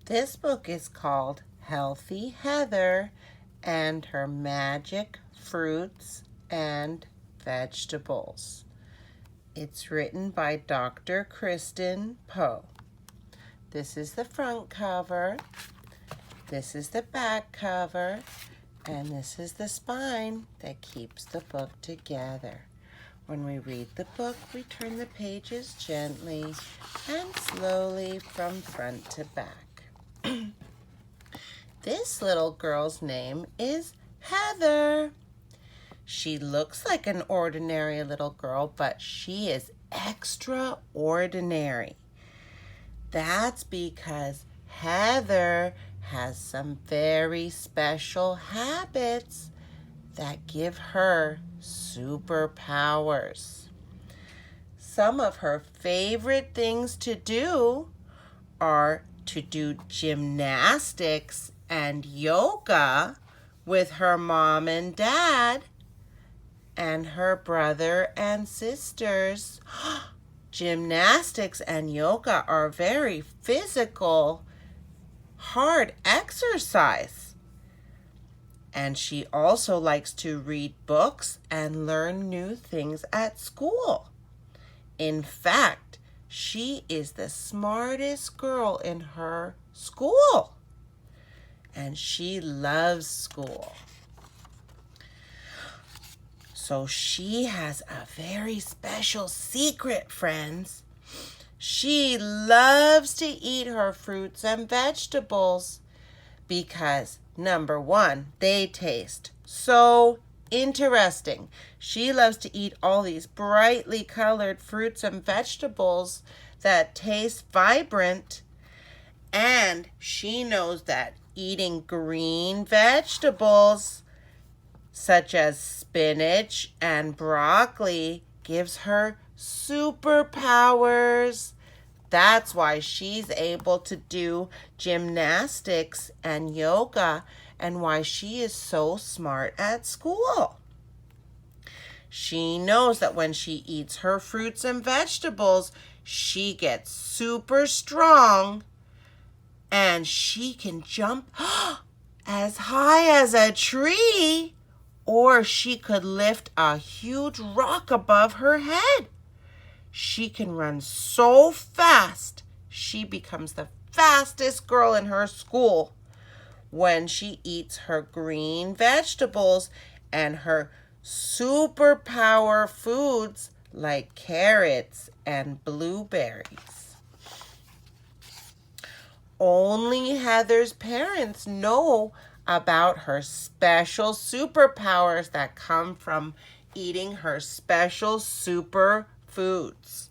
This book is called Healthy Heather and Her Magic Fruits and Vegetables. It's written by Dr. Kristen Poe. This is the front cover, this is the back cover, and this is the spine that keeps the book together. When we read the book, we turn the pages gently and slowly from front to back. This little girl's name is Heather. She looks like an ordinary little girl, but she is extraordinary. That's because Heather has some very special habits that give her superpowers. Some of her favorite things to do are to do gymnastics and yoga with her mom and dad and her brother and sisters. Gymnastics and yoga are very physical, hard exercise. And she also likes to read books and learn new things at school. In fact, she is the smartest girl in her school. And she loves school. So she has a very special secret, friends. She loves to eat her fruits and vegetables because, number one, they taste so interesting. She loves to eat all these brightly colored fruits and vegetables that taste vibrant. And she knows that eating green vegetables such as spinach and broccoli gives her superpowers. That's why she's able to do gymnastics and yoga and why she is so smart at school. She knows that when she eats her fruits and vegetables, she gets super strong and she can jump as high as a tree, or she could lift a huge rock above her head. She can run so fast, she becomes the fastest girl in her school when she eats her green vegetables and her superpower foods like carrots and blueberries. Only Heather's parents know about her special superpowers that come from eating her special super foods.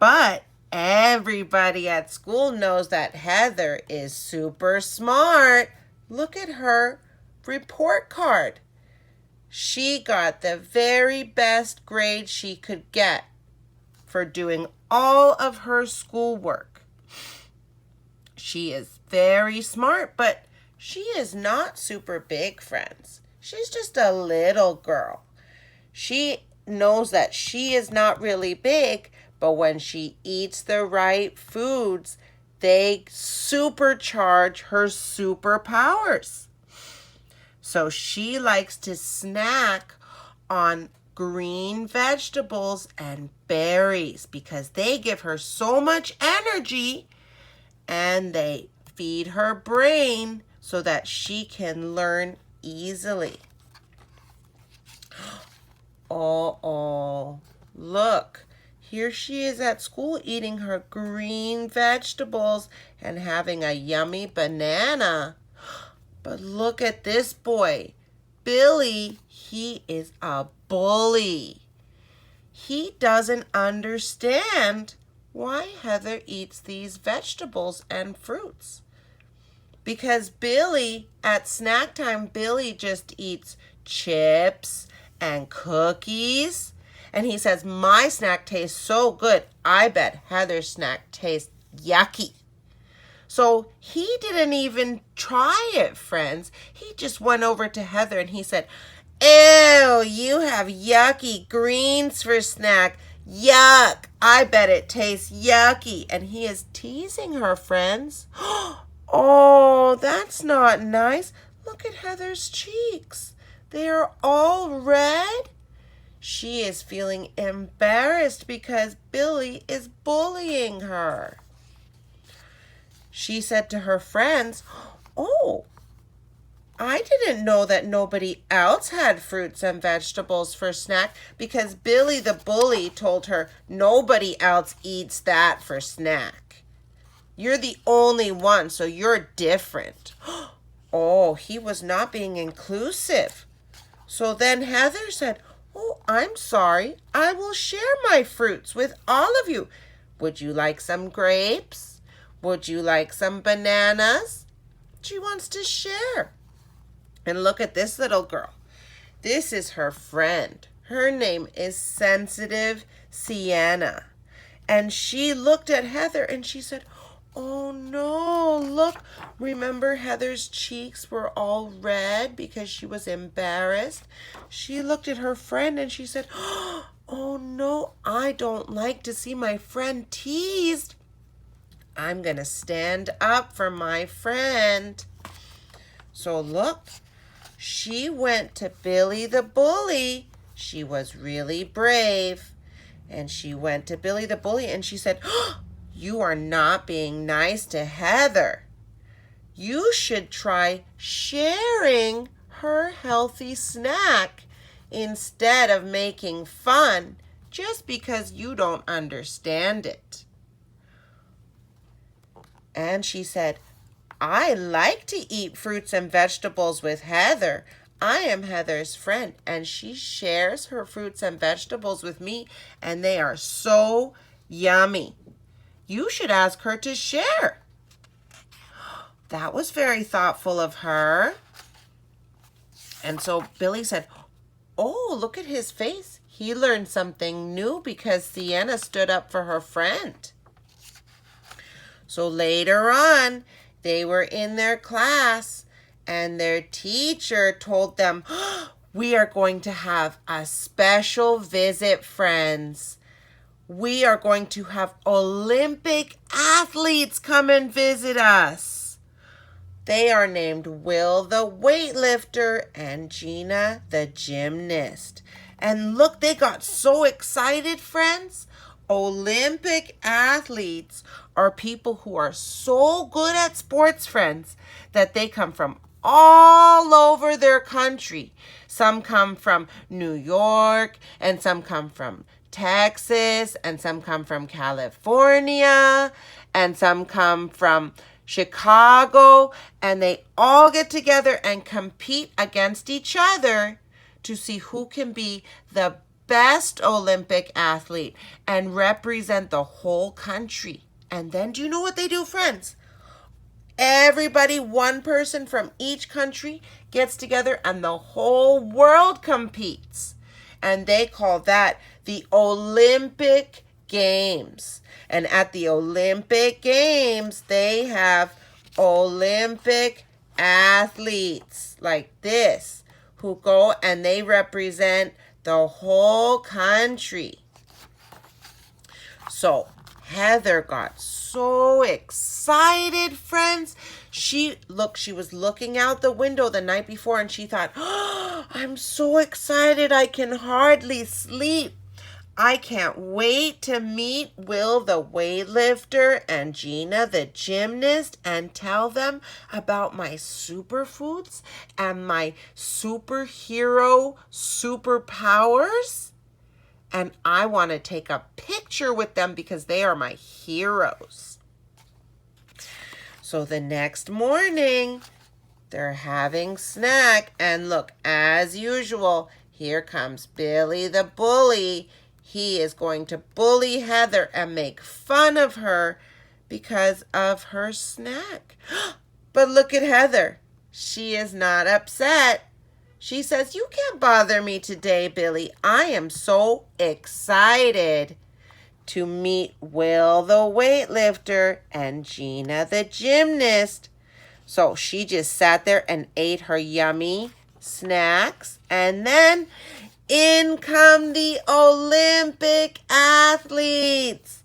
But everybody at school knows that Heather is super smart. Look at her report card. She got the very best grade she could get for doing all of her schoolwork. She is very smart, but she is not super big, friends. She's just a little girl. She knows that she is not really big, but when she eats the right foods, they supercharge her superpowers. So she likes to snack on green vegetables and berries because they give her so much energy and they feed her brain so that she can learn easily. Oh, look. Here she is at school eating her green vegetables and having a yummy banana. But look at this boy. Billy, he is a bully. He doesn't understand why Heather eats these vegetables and fruits. Because Billy, at snack time, Billy just eats chips and cookies. And he says, my snack tastes so good. I bet Heather's snack tastes yucky. So he didn't even try it, friends. He just went over to Heather and he said, ew, you have yucky greens for snack. Yuck, I bet it tastes yucky. And he is teasing her, friends. Oh, that's not nice. Look at Heather's cheeks. They are all red. She is feeling embarrassed because Billy is bullying her. She said to her friends, "Oh, I didn't know that nobody else had fruits and vegetables for snack because Billy the bully told her nobody else eats that for snack. You're the only one, so you're different." Oh, he was not being inclusive. So then Heather said, "Oh, I'm sorry. I will share my fruits with all of you. Would you like some grapes? Would you like some bananas?" She wants to share. And look at this little girl. This is her friend. Her name is Sensitive Sienna. And she looked at Heather and she said, "Oh no, look." Remember Heather's cheeks were all red because she was embarrassed? She looked at her friend and she said, "Oh no, I don't like to see my friend teased. I'm going to stand up for my friend." So look, she went to Billy the bully. She was really brave. And she went to Billy the bully and she said, "You are not being nice to Heather. You should try sharing her healthy snack instead of making fun just because you don't understand it." And she said, "I like to eat fruits and vegetables with Heather. I am Heather's friend, and she shares her fruits and vegetables with me, and they are so yummy. You should ask her to share." That was very thoughtful of her. And so Billy said, "Oh, look at his face. He learned something new because Sienna stood up for her friend." So later on, they were in their class and their teacher told them, "We are going to have a special visit, friends. We are going to have Olympic athletes come and visit us. They are named Will the weightlifter and Gina the gymnast." And look, they got so excited, friends. Olympic athletes are people who are so good at sports, friends, that they come from all over their country. Some come from New York, and some come from Texas, and some come from California, and some come from Chicago, and they all get together and compete against each other to see who can be the best Olympic athlete and represent the whole country. And then do you know what they do, friends? Everybody, one person from each country gets together and the whole world competes. And they call that the Olympic Games. And at the Olympic Games, they have Olympic athletes like this who go and they represent the whole country. So Heather got so excited, friends. She was looking out the window the night before and she thought, "Oh, I'm so excited I can hardly sleep. I can't wait to meet Will the weightlifter and Gina the gymnast and tell them about my superfoods and my superhero superpowers. And I want to take a picture with them because they are my heroes." So the next morning, they're having snack. And look, as usual, here comes Billy the bully. He is going to bully Heather and make fun of her because of her snack. But look at Heather. She is not upset. She says, "You can't bother me today, Billy. I am so excited to meet Will the weightlifter and Gina the gymnast." So she just sat there and ate her yummy snacks. And then In come the Olympic athletes.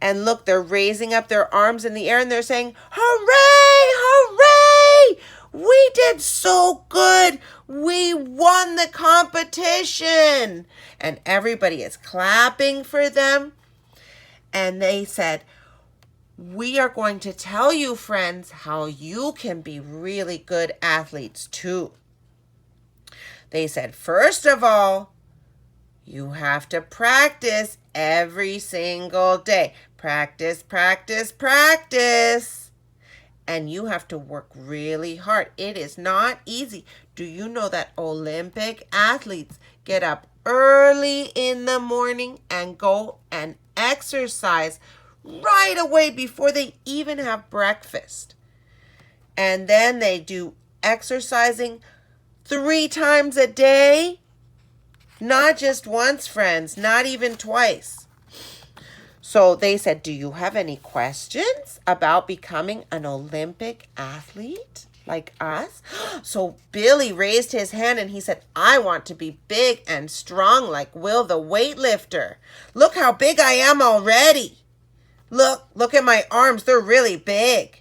And look, they're raising up their arms in the air and they're saying, hooray, hooray! We did so good. We won the competition. And everybody is clapping for them. And they said, we are going to tell you, friends, how you can be really good athletes too. They said, first of all, you have to practice every single day. Practice, practice, practice. And you have to work really hard. It is not easy. Do you know that Olympic athletes get up early in the morning and go and exercise right away before they even have breakfast? And then they do exercising 3 times a day. Not just once, friends, not even twice. So they said, do you have any questions about becoming an Olympic athlete like us? So Billy raised his hand and he said, I want to be big and strong like Will the weightlifter. Look how big I am already. Look at my arms. They're really big.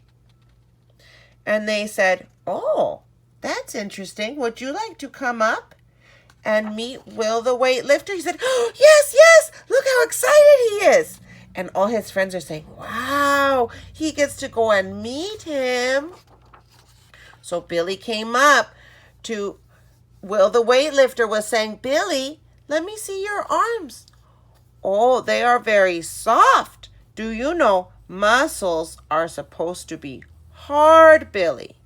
And they said, oh, that's interesting. Would you like to come up and meet Will the weightlifter? He said, oh, yes, yes. Look how excited he is. And all his friends are saying, wow, he gets to go and meet him. So Billy came up to Will the weightlifter was saying, Billy, let me see your arms. Oh, they are very soft. Do you know muscles are supposed to be hard, Billy?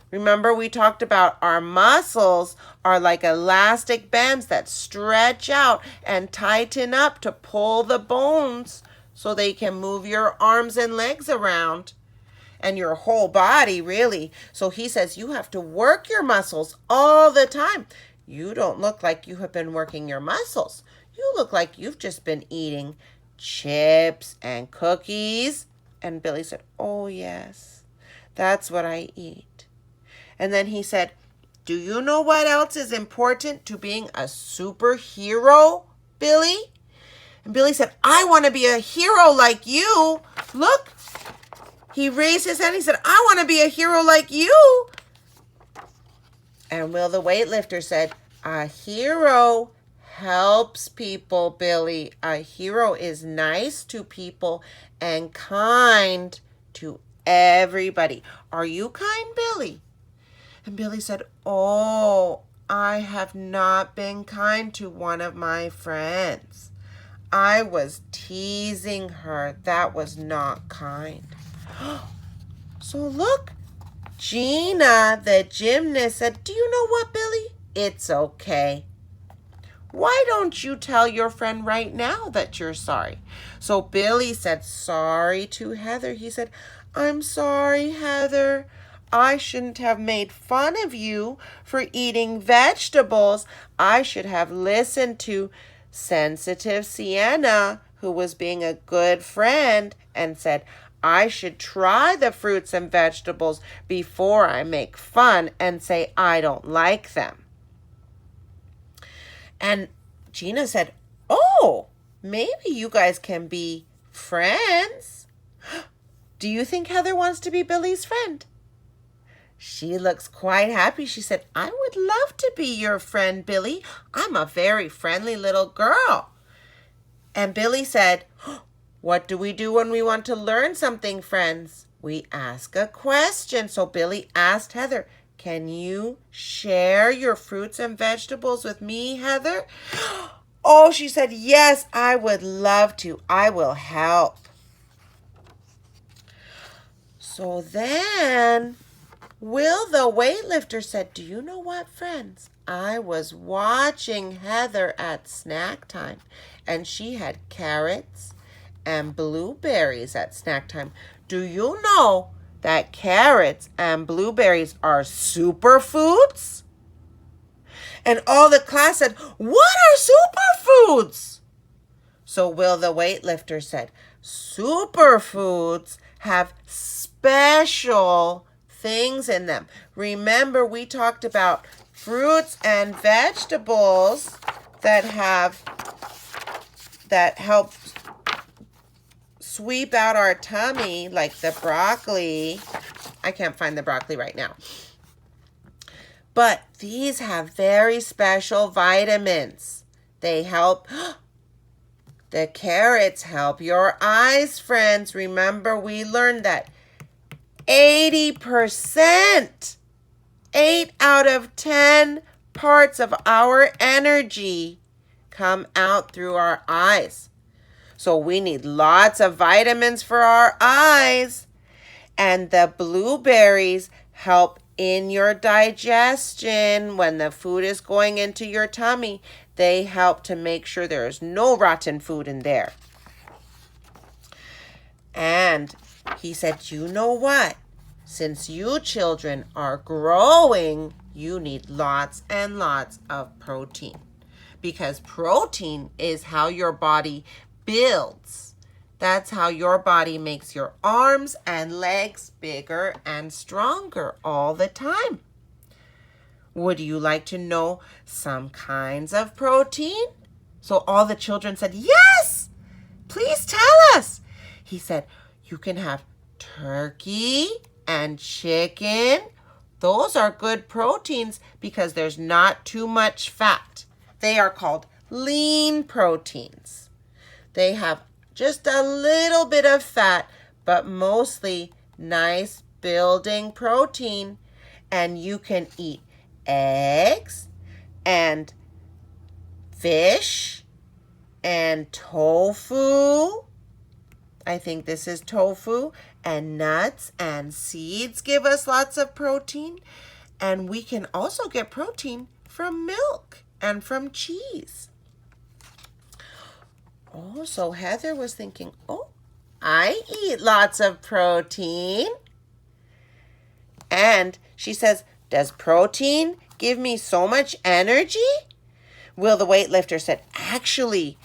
Remember we talked about our muscles are like elastic bands that stretch out and tighten up to pull the bones so they can move your arms and legs around and your whole body, really. So he says you have to work your muscles all the time. You don't look like you have been working your muscles. You look like you've just been eating chips and cookies. And Billy said, oh, yes, that's what I eat. And then he said, do you know what else is important to being a superhero, Billy? And Billy said, I want to be a hero like you. Look, he raised his hand. He said, I want to be a hero like you. And Will the weightlifter said, a hero helps people, Billy. A hero is nice to people and kind to everybody. Are you kind, Billy? And Billy said, oh, I have not been kind to one of my friends. I was teasing her. That was not kind. So look, Gina, the gymnast, said, do you know what, Billy? It's okay. Why don't you tell your friend right now that you're sorry? So Billy said sorry to Heather. He said, I'm sorry, Heather. I shouldn't have made fun of you for eating vegetables. I should have listened to sensitive Sienna, who was being a good friend, and said, I should try the fruits and vegetables before I make fun and say I don't like them. And Gina said, oh, maybe you guys can be friends. Do you think Heather wants to be Billy's friend? She looks quite happy. She said, I would love to be your friend, Billy. I'm a very friendly little girl. And Billy said, what do we do when we want to learn something, friends? We ask a question. So Billy asked Heather, can you share your fruits and vegetables with me, Heather? Oh, she said, yes, I would love to. I will help. So then Will the weightlifter said, do you know what, friends? I was watching Heather at snack time, and she had carrots and blueberries at snack time. Do you know that carrots and blueberries are superfoods? And all the class said, what are superfoods? So Will the weightlifter said, superfoods have special things in them. Remember, we talked about fruits and vegetables that help sweep out our tummy, like the broccoli. I can't find the broccoli right now. But these have very special vitamins. They help. The carrots help your eyes, friends. Remember, we learned that 80%, 8 out of 10 parts of our energy come out through our eyes. So we need lots of vitamins for our eyes. And the blueberries help in your digestion. When the food is going into your tummy, they help to make sure there is no rotten food in there. And he said, you know what? Since you children are growing, you need lots and lots of protein. Because protein is how your body builds. That's how your body makes your arms and legs bigger and stronger all the time. Would you like to know some kinds of protein? So all the children said, yes, please tell us. He said, you can have turkey and chicken. Those are good proteins because there's not too much fat. They are called lean proteins. They have just a little bit of fat, but mostly nice building protein. And you can eat eggs and fish and tofu. I think this is tofu. And nuts and seeds give us lots of protein. And we can also get protein from milk and from cheese. Oh, so Heather was thinking, oh, I eat lots of protein. And she says, does protein give me so much energy? Will the weightlifter said, actually,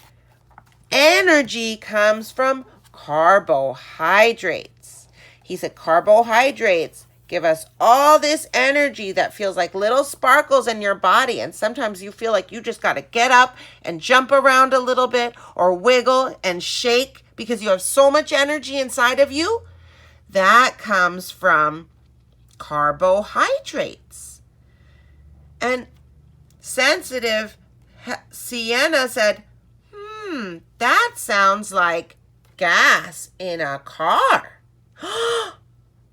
energy comes from carbohydrates. He said, carbohydrates give us all this energy that feels like little sparkles in your body. And sometimes you feel like you just got to get up and jump around a little bit or wiggle and shake because you have so much energy inside of you. That comes from carbohydrates. And sensitive Sienna said, that sounds like gas in a car.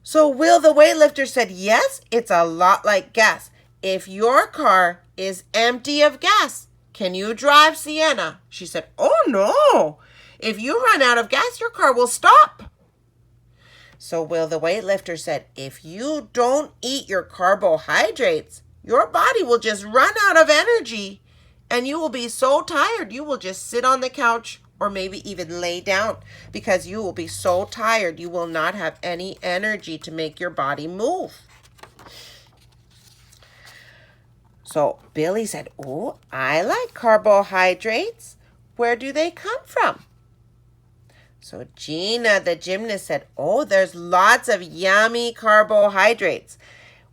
So Will the weightlifter said, yes, it's a lot like gas. If your car is empty of gas, can you drive, Sienna? She said, oh no. If you run out of gas, your car will stop. So Will the weightlifter said, if you don't eat your carbohydrates, your body will just run out of energy and you will be so tired you will just sit on the couch or maybe even lay down because you will be so tired you will not have any energy to make your body move. So Billy said, oh, I like carbohydrates. Where do they come from? So Gina, the gymnast, said, oh, there's lots of yummy carbohydrates.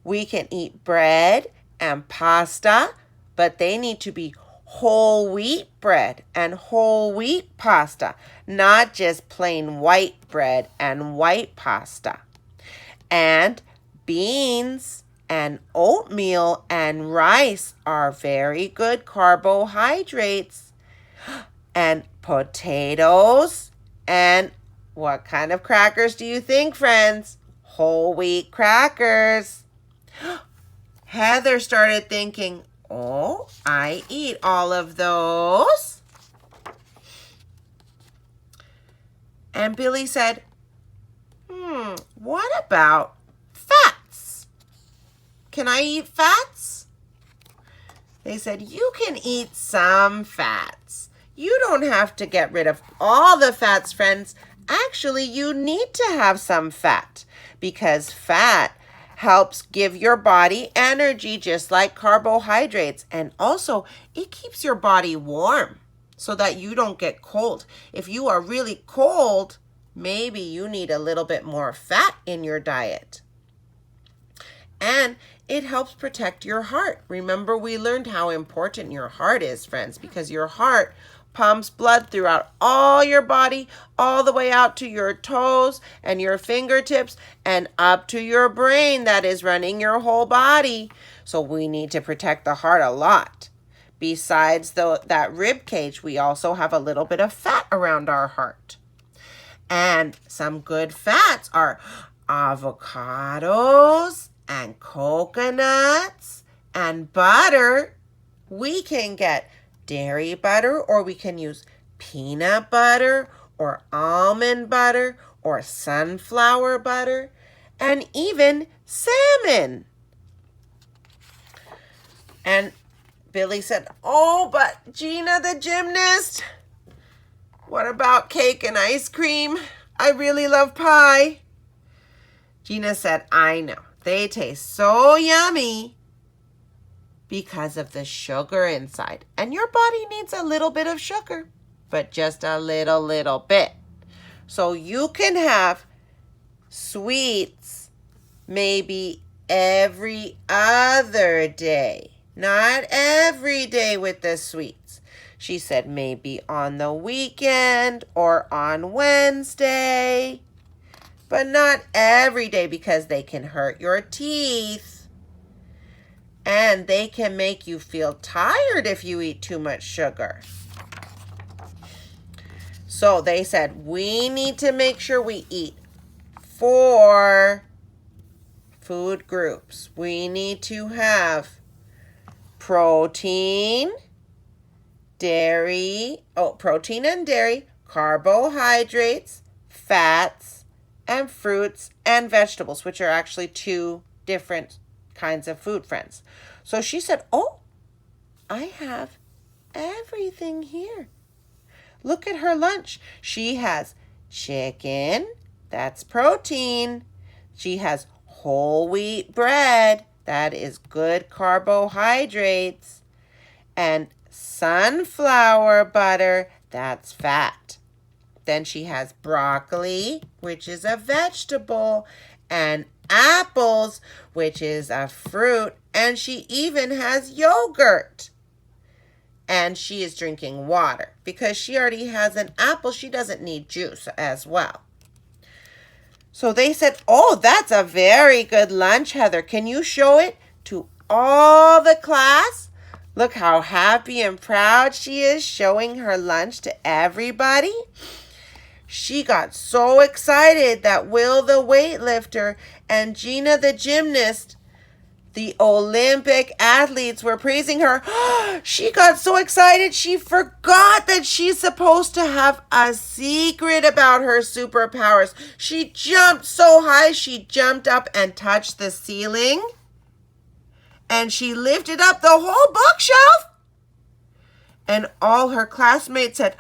We can eat bread and pasta, but they need to be whole wheat bread and whole wheat pasta, not just plain white bread and white pasta. And beans and oatmeal and rice are very good carbohydrates. And potatoes and what kind of crackers do you think, friends? Whole wheat crackers. Heather started thinking, oh, I eat all of those. And Billy said, what about fats? Can I eat fats? They said, you can eat some fats. You don't have to get rid of all the fats, friends. Actually, you need to have some fat because fat helps give your body energy just like carbohydrates. And also, it keeps your body warm so that you don't get cold. If you are really cold, maybe you need a little bit more fat in your diet. And it helps protect your heart. Remember, we learned how important your heart is, friends, because your heart pumps blood throughout all your body, all the way out to your toes and your fingertips and up to your brain that is running your whole body. So we need to protect the heart a lot. Besides that rib cage, we also have a little bit of fat around our heart. And some good fats are avocados and coconuts and butter. We can get dairy butter, or we can use peanut butter or almond butter or sunflower butter, and even salmon. And Billy said, "Oh, but Gina the gymnast, what about cake and ice cream? I really love pie." Gina said, "I know. They taste so yummy because of the sugar inside. And your body needs a little bit of sugar, but just a little bit. So you can have sweets maybe every other day. Not every day with the sweets." She said maybe on the weekend or on Wednesday, but not every day because they can hurt your teeth. And they can make you feel tired if you eat too much sugar. So they said we need to make sure we eat 4 food groups. We need to have protein and dairy, carbohydrates, fats, and fruits and vegetables, which are actually 2 different kinds of food, friends. So she said, "Oh, I have everything here." Look at her lunch. She has chicken, that's protein. She has whole wheat bread, that is good carbohydrates. And sunflower butter, that's fat. Then she has broccoli, which is a vegetable, and apples, which is a fruit, and she even has yogurt. And she is drinking water because she already has an apple. She doesn't need juice as well. So they said, "Oh, that's a very good lunch, Heather. Can you show it to all the class?" Look how happy and proud she is showing her lunch to everybody. She got so excited that Will the weightlifter and Gina the gymnast, the Olympic athletes, were praising her. She got so excited she forgot that she's supposed to have a secret about her superpowers. She jumped so high, she jumped up and touched the ceiling. And she lifted up the whole bookshelf. And all her classmates said,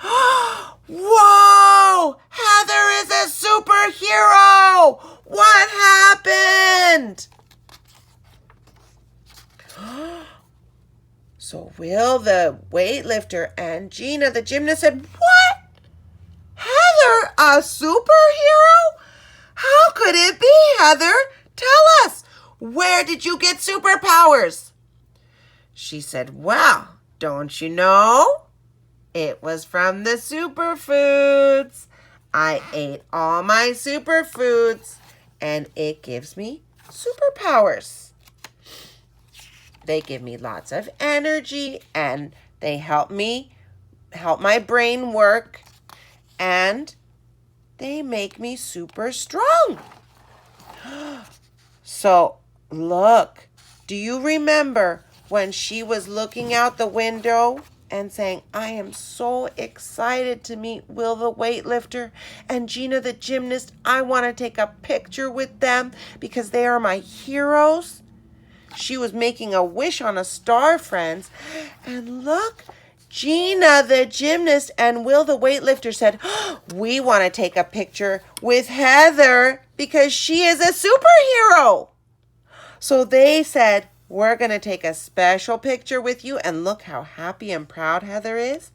"Whoa! Heather is a superhero! What happened?" So Will the weightlifter and Gina the gymnast said, "What? Heather, a superhero? How could it be, Heather? Tell us, where did you get superpowers?" She said, "Well, don't you know? It was from the superfoods. I ate all my superfoods, and it gives me superpowers. They give me lots of energy, and they help my brain work, and they make me super strong." So, look, do you remember when she was looking out the window and saying, "I am so excited to meet Will the weightlifter and Gina the gymnast. I want to take a picture with them because they are my heroes"? She was making a wish on a star, friends. And look, Gina the gymnast and Will the weightlifter said, "We want to take a picture with Heather because she is a superhero." So they said, "We're going to take a special picture with you," and look how happy and proud Heather is.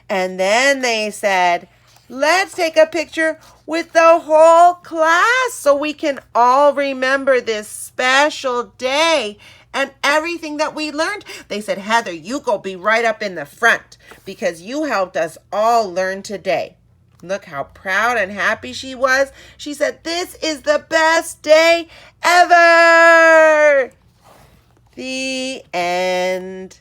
And then they said, Let's take a picture with the whole class so we can all remember this special day and everything that we learned. They said, Heather, you go be right up in the front because you helped us all learn today. Look how proud and happy she was. She said, this is the best day ever. The end.